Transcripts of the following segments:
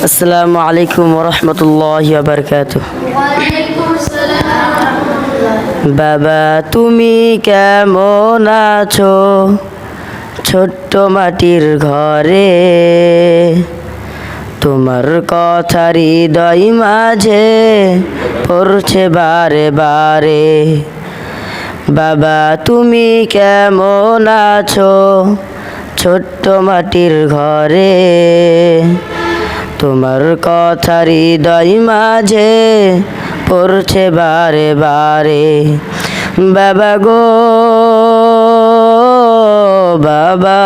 আসসালামু আলাইকুম ওরহমতুল্লাহি ওয়াবারাকাতুহু। বাবা তুমি কেমন আছো ছোট্ট মাটির ঘরে, তোমার কথা হৃদয় মাঝে পড়ছে বারে বারে। বাবা তুমি কেমন আছো ছোট্ট মাটির ঘরে, তোমার কথা হৃদয় মাঝে পড়ছে বারে বারে। বাবা গো বাবা,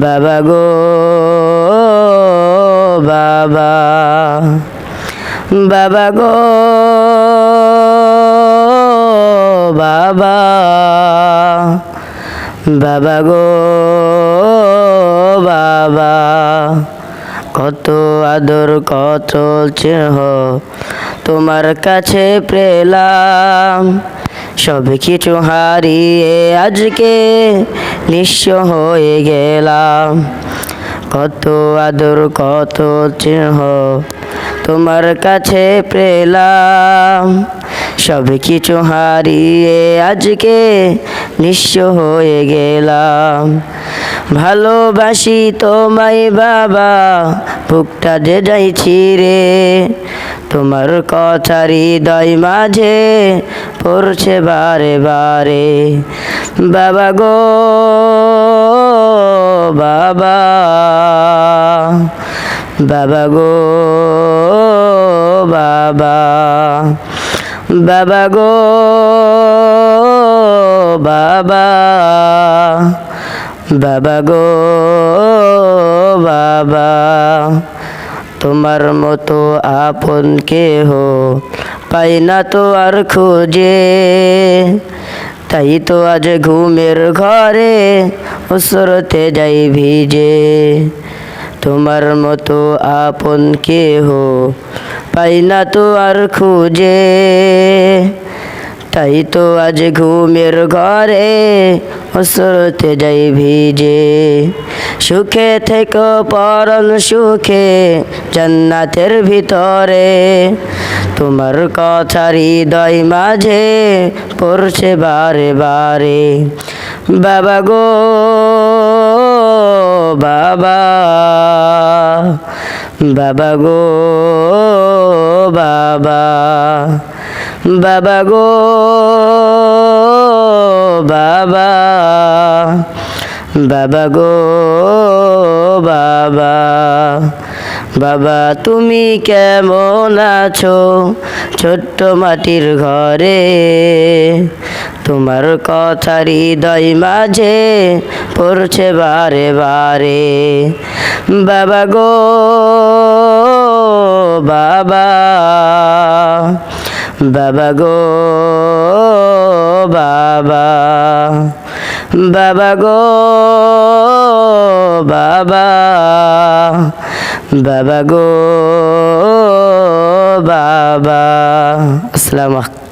বাবা গো বাবা, বাবা গো বাবা, বাবা গো বাবা। কত আদর কত স্নেহ তোমার কাছে পেলাম, সব কিছু হারিয়ে আজকে নিঃস্ব হয়ে গেলাম। কত আদর কত স্নেহ তোমার কাছে পেলাম, সব কিছু হারিয়ে আজকে নিঃস্ব হয়ে গেলাম। ভালোবাসি তোমায় বাবা, বুকটা যে যাইছি রে, তোমার কথা হৃদয় মাঝে পড়ছে বারে বারে। বাবা গো বাবা, বাবা গো বাবা, বাবা গো বাবা, বাবা গো বাবা। তোমার মতো আপন কেহ পাই না তো আর খুঁজে, তাই তো আজ ঘুমের ঘরে ওসরতে যাই ভিজে। তোমার মতো আপন কেহ পাই না তো আর খুঁজে, তাই তো আজ ঘুমের ঘরে ওসরতে যাই ভিজে। সুখে থেকো পরম সুখে জান্নাতের ভিতরে, তোমার কথা হৃদয় মাঝে পড়ছে বারে বারে। বাবা গো বাবা, বাবা গো বাবা, বাবা গো বাবা, বাবা গো বাবা। বাবা তুমি কেমন আছো ছোট্ট মাটির ঘরে, তোমার কথা হৃদয় মাঝে পড়ছে বারে বারে। বাবা গো বাবা, বাবা গো বাবা, বাবা গো বাবা, বাবা গো বাবা। আসসালামু আলাইকুম।